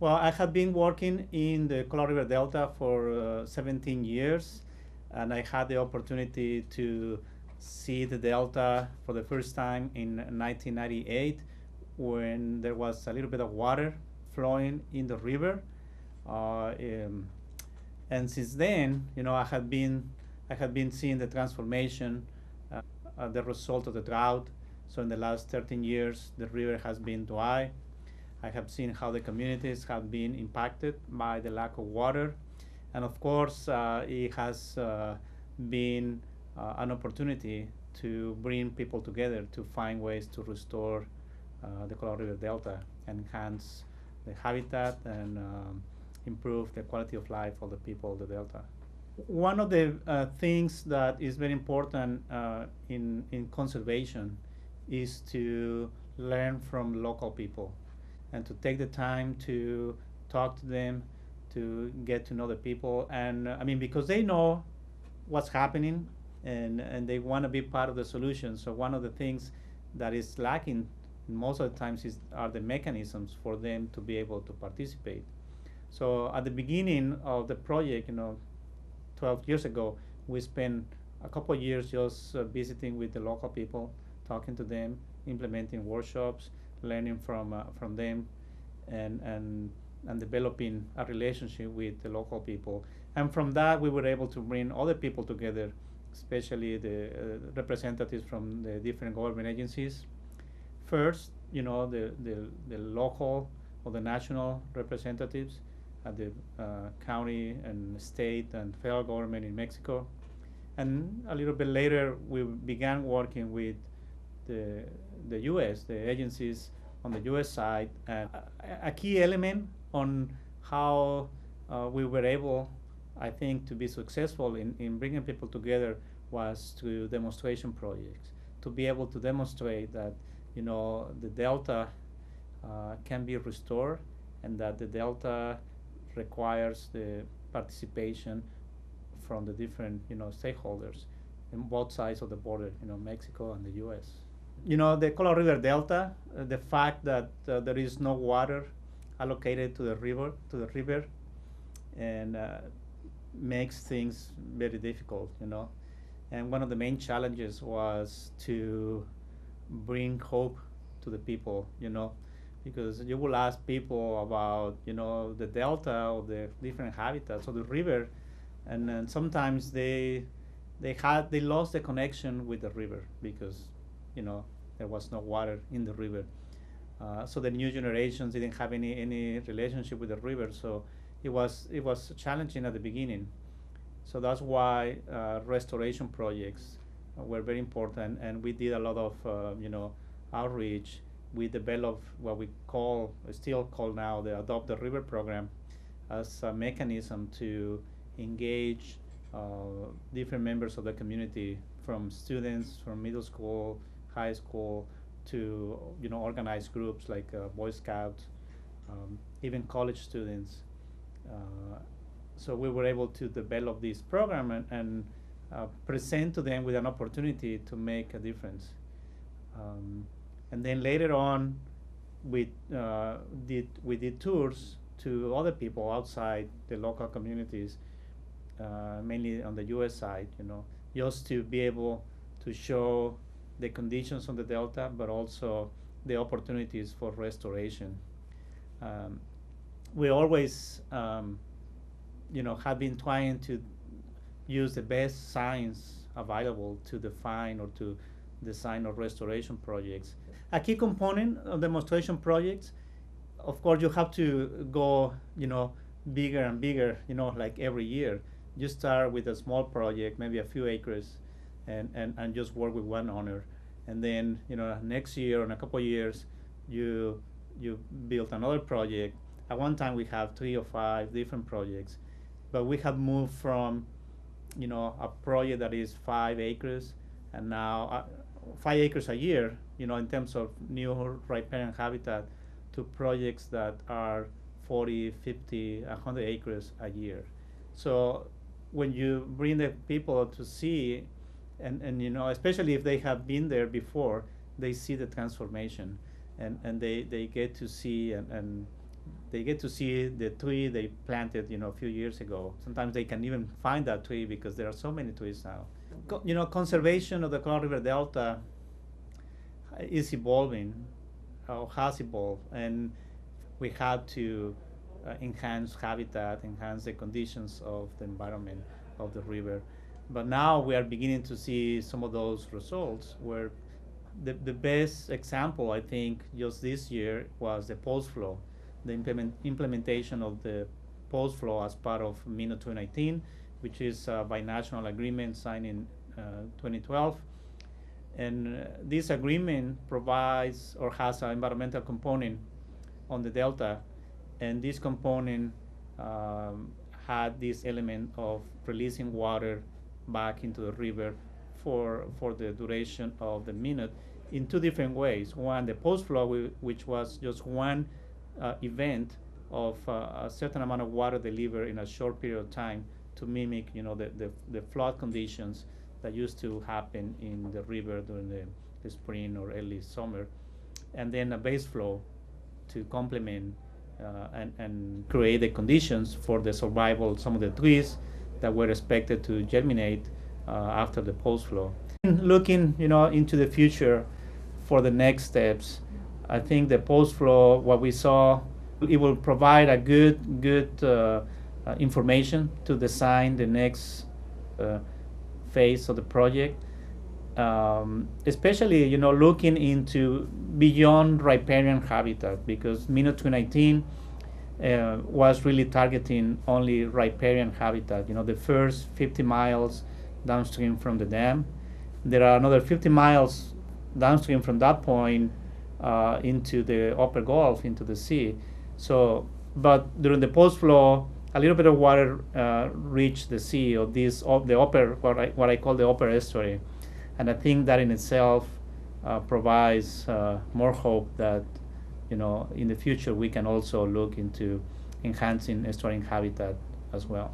Well, I have been working in the Colorado River Delta for 17 years, and I had the opportunity to see the Delta for the first time in 1998 when there was a little bit of water flowing in the river. Uh, um, and since then, I have been seeing the transformation, the result of the drought. So in the last 13 years, the river has been dry. I have seen how the communities have been impacted by the lack of water. And of course, it has been an opportunity to bring people together to find ways to restore the Colorado River Delta, enhance the habitat, and improve the quality of life of the people of the Delta. One of the things that is very important in conservation is to learn from local people and to take the time to talk to them, to get to know the people. And I mean, because they know what's happening, and they want to be part of the solution. So one of the things that is lacking most of the times are the mechanisms for them to be able to participate. So at the beginning of the project, 12 years ago, we spent a couple of years just visiting with the local people, talking to them, implementing workshops, learning from them, and developing a relationship with the local people. And from that, we were able to bring other people together, especially the representatives from the different government agencies. First, the local or the national representatives at the county and state and federal government in Mexico. And a little bit later, we began working with the, the US, the agencies on the US side. And a key element on how we were able, I think, to be successful in bringing people together was through demonstration projects, to be able to demonstrate that, the Delta can be restored, and that the Delta requires the participation from the different stakeholders in both sides of the border, Mexico and the U.S. The Colorado River Delta, the fact that there is no water allocated to the river, and makes things very difficult. And one of the main challenges was to bring hope to the people. Because you will ask people about the delta or the different habitats of the river, and then sometimes they lost the connection with the river because you know there was no water in the river. So the new generations didn't have any relationship with the river, so it was challenging at the beginning. So that's why restoration projects were very important, and we did a lot of outreach. We developed what we still call now, the Adopt the River program, as a mechanism to engage different members of the community, from students from middle school, high school, to organized groups like Boy Scouts, even college students. Uh, so we were able to develop this program and present to them with an opportunity to make a difference. Um, and then later on, we did tours to other people outside the local communities, mainly on the U.S. side, just to be able to show the conditions on the delta, but also the opportunities for restoration. Um, we always, have been trying to use the best science available to define or to design or restoration projects. A key component of demonstration projects, of course, you have to go, bigger and bigger, like every year. You start with a small project, maybe a few acres, and just work with one owner. And then, next year or in a couple of years, you build another project. At one time, we have 3 or 5 different projects, but we have moved from, a project that is 5 acres, and now 5 acres a year, in terms of new riparian habitat, to projects that are 40, 50, 100 acres a year. So when you bring the people to see, and especially if they have been there before, they see the transformation, and they get to see and they get to see the tree they planted, a few years ago. Sometimes they can even find that tree because there are so many trees now. Conservation of the Colorado River Delta is evolving, or has evolved, and we had to enhance habitat, enhance the conditions of the environment of the river. But now we are beginning to see some of those results, where the best example, I think, just this year was the post flow, the implementation of the post flow as part of MINO 219, which is a binational agreement signed in 2012. And this agreement provides or has an environmental component on the delta, and this component had this element of releasing water back into the river for the duration of the minute in two different ways. One, the post flow, which was just one event of a certain amount of water delivered in a short period of time to mimic, the flood conditions that used to happen in the river during the spring or early summer, and then a base flow to complement and create the conditions for the survival of some of the trees that were expected to germinate after the post flow. Looking, into the future for the next steps, I think the post flow, what we saw, it will provide a good information to design the next phase of the project, especially looking into beyond riparian habitat, because MINO 219 was really targeting only riparian habitat. The first 50 miles downstream from the dam. There are another 50 miles downstream from that point into the upper Gulf, into the sea. So, but during the post flow, a little bit of water reached the sea, or the upper, what I call the upper estuary, and I think that in itself provides more hope that in the future we can also look into enhancing estuarine habitat as well.